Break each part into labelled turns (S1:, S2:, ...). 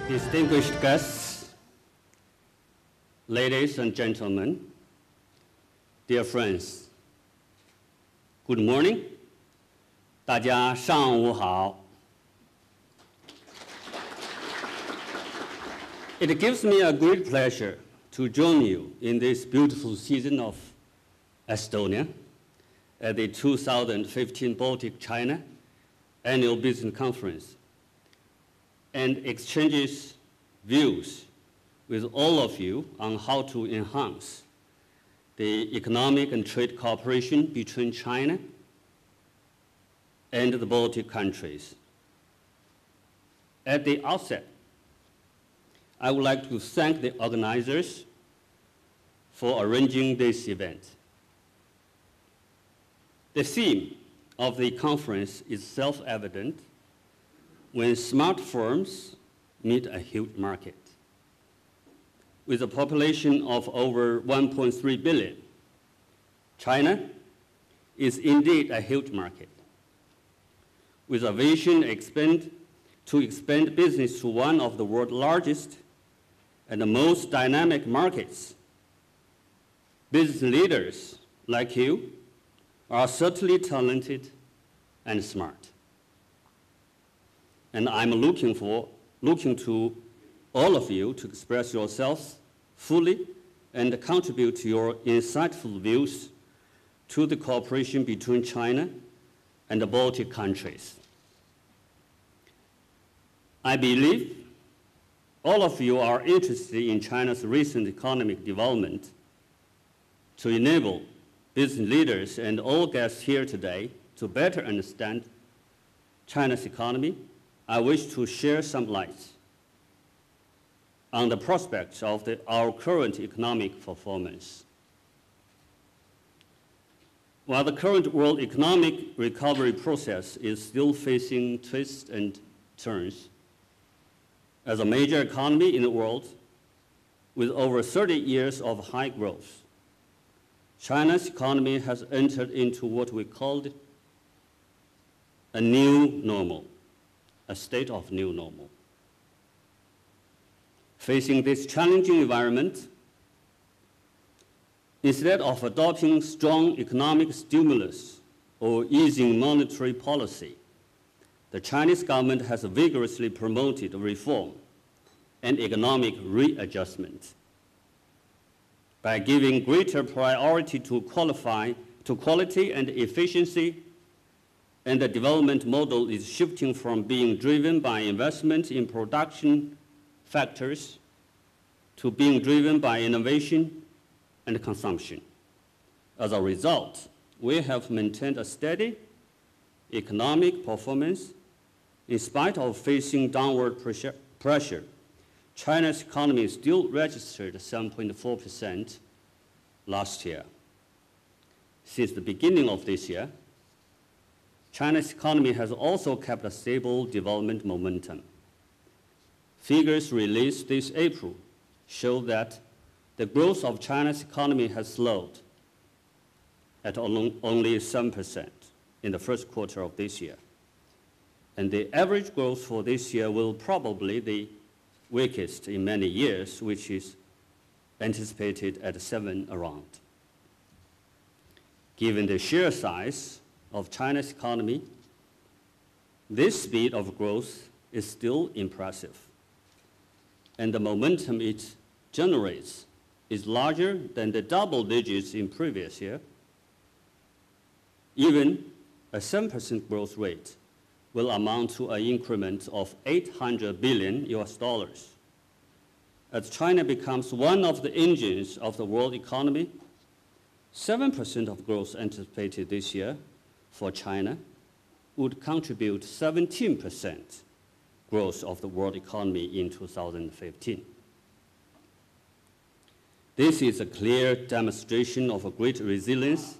S1: Distinguished guests, ladies and gentlemen, dear friends, good morning. 大家上午好. It gives me a great pleasure to join you in this beautiful season of Estonia at the 2015 Baltic-China Annual Business Conference and exchanges views with all of you on how to enhance the economic and trade cooperation between China and the Baltic countries. At the outset, I would like to thank the organizers for arranging this event. The theme of the conference is self-evident: when smart firms meet a huge market. With a population of over 1.3 billion, China is indeed a huge market. With a vision to expand business to one of the world's largest and the most dynamic markets, business leaders like you are certainly talented and smart. And I'm looking to all of you to express yourselves fully and contribute to your insightful views to the cooperation between China and the Baltic countries. I believe all of you are interested in China's recent economic development. To enable business leaders and all guests here today to better understand China's economy, I wish to share some light on the prospects of our current economic performance. While the current world economic recovery process is still facing twists and turns, as a major economy in the world with over 30 years of high growth, China's economy has entered into what we called a new normal, a state of new normal. Facing this challenging environment, instead of adopting strong economic stimulus or easing monetary policy, the Chinese government has vigorously promoted reform and economic readjustment. By giving greater priority to quality and efficiency, and the development model is shifting from being driven by investment in production factors to being driven by innovation and consumption. As a result, we have maintained a steady economic performance in spite of facing downward pressure. China's economy still registered 7.4% last year. Since the beginning of this year, China's economy has also kept a stable development momentum. Figures released this April show that the growth of China's economy has slowed at only 7% in the first quarter of this year. And the average growth for this year will probably be the weakest in many years, which is anticipated at 7 around. Given the sheer size of China's economy, this speed of growth is still impressive, and the momentum it generates is larger than the double digits in previous year. Even a 7% growth rate will amount to an increment of $800 billion. As China becomes one of the engines of the world economy, 7% of growth anticipated this year for China would contribute 17% growth of the world economy in 2015. This is a clear demonstration of a great resilience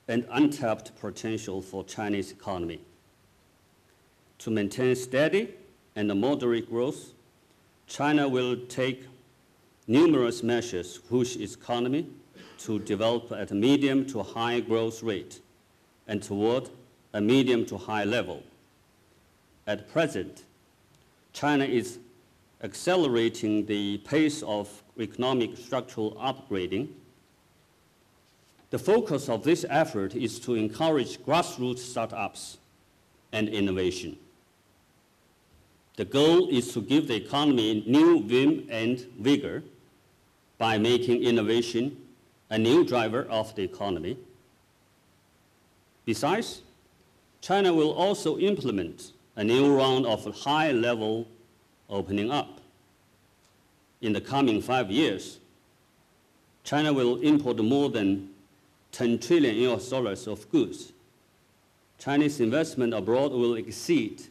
S1: and untapped potential for Chinese economy. To maintain steady and moderate growth, China will take numerous measures to push its economy to develop at a medium to high growth rate and toward a medium to high level. At present, China is accelerating the pace of economic structural upgrading. The focus of this effort is to encourage grassroots startups and innovation. The goal is to give the economy new vim and vigor by making innovation a new driver of the economy. Besides, China will also implement a new round of high-level opening up. In the coming 5 years, China will import more than 10 trillion US dollars of goods. Chinese investment abroad will exceed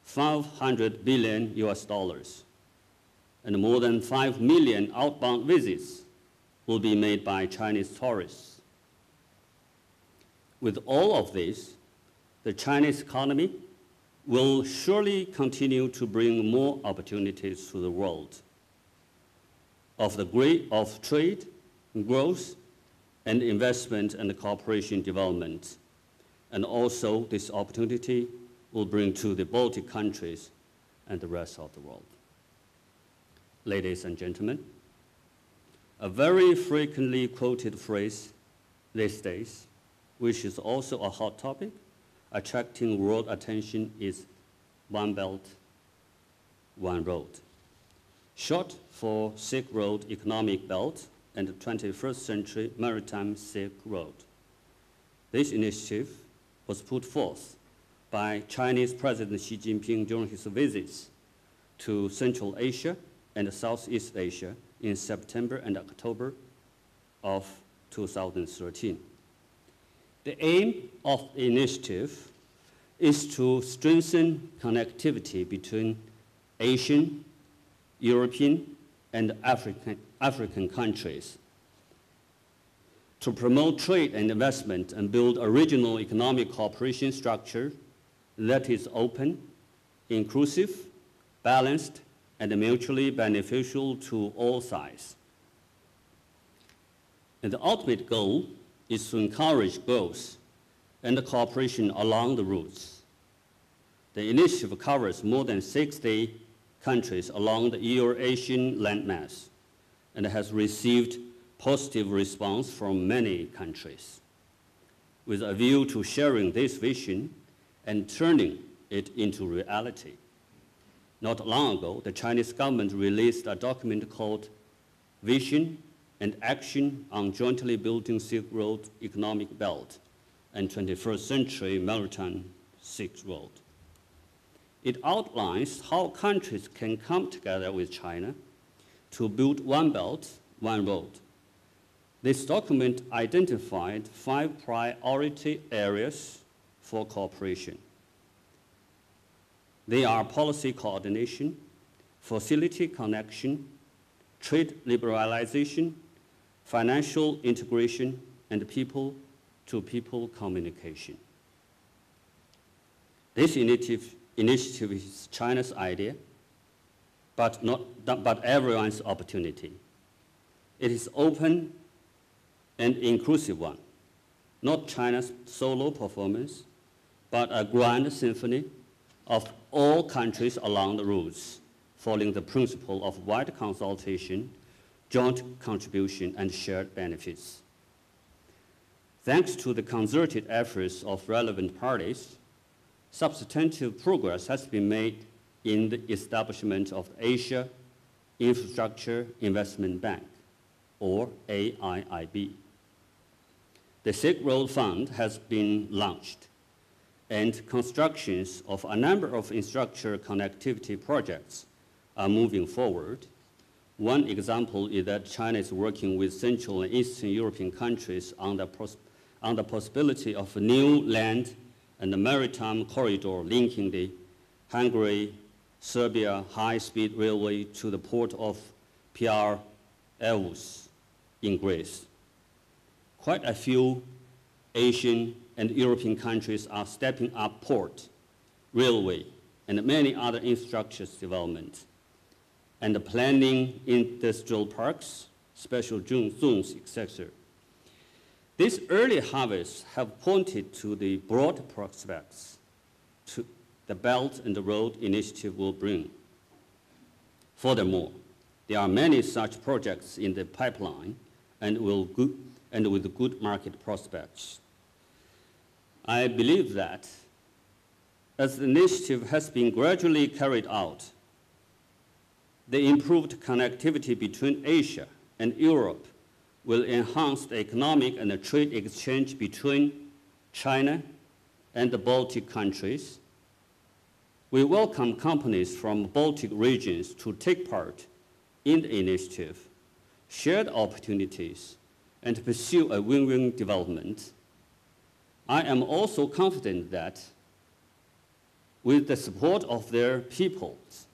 S1: 500 billion US dollars, and more than 5 million outbound visits will be made by Chinese tourists. With all of this, the Chinese economy will surely continue to bring more opportunities to the world of trade, growth, and investment and cooperation development. And also, this opportunity will bring to the Baltic countries and the rest of the world. Ladies and gentlemen, a very frequently quoted phrase these days, which is also a hot topic, attracting world attention, is One Belt, One Road, short for Silk Road Economic Belt and the 21st Century Maritime Silk Road. This initiative was put forth by Chinese President Xi Jinping during his visits to Central Asia and Southeast Asia in September and October of 2013. The aim of the initiative is to strengthen connectivity between Asian, European, and African countries, to promote trade and investment and build a regional economic cooperation structure that is open, inclusive, balanced, and mutually beneficial to all sides. And the ultimate goal is to encourage growth and cooperation along the routes. The initiative covers more than 60 countries along the Euro-Asian landmass and has received positive response from many countries. With a view to sharing this vision and turning it into reality, not long ago, the Chinese government released a document called Vision and Action on Jointly Building Silk Road Economic Belt and 21st Century Maritime Silk Road. It outlines how countries can come together with China to build one belt, one road. This document identified 5 priority areas for cooperation. They are policy coordination, facility connection, trade liberalization, financial integration, and people-to-people communication. This initiative is China's idea, but everyone's opportunity. It is open and inclusive one, not China's solo performance, but a grand symphony of all countries along the routes, following the principle of wide consultation, joint contribution, and shared benefits. Thanks to the concerted efforts of relevant parties, substantive progress has been made in the establishment of the Asia Infrastructure Investment Bank, or AIIB. The Silk Road Fund has been launched, and constructions of a number of infrastructure connectivity projects are moving forward. One example is that China is working with Central and Eastern European countries on the possibility of a new land and maritime corridor linking the Hungary-Serbia high-speed railway to the port of Piraeus in Greece. Quite a few Asian and European countries are stepping up port, railway, and many other infrastructure development, and planning industrial parks, special zones, etc. These early harvests have pointed to the broad prospects the Belt and the Road Initiative will bring. Furthermore, there are many such projects in the pipeline and with good market prospects. I believe that as the initiative has been gradually carried out, the improved connectivity between Asia and Europe will enhance the economic and the trade exchange between China and the Baltic countries. We welcome companies from Baltic regions to take part in the initiative, share the opportunities, and pursue a win-win development. I am also confident that with the support of their peoples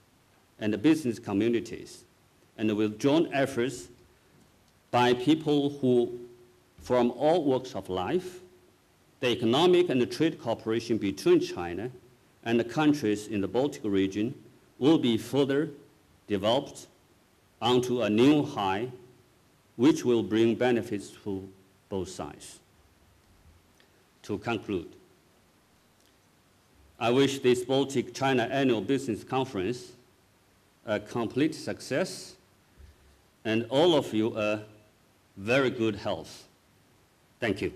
S1: and the business communities, and with joint efforts by people who, from all walks of life, the economic and the trade cooperation between China and the countries in the Baltic region will be further developed onto a new high, which will bring benefits to both sides. To conclude, I wish this Baltic-China Annual Business Conference a complete success and all of you a very good health. Thank you.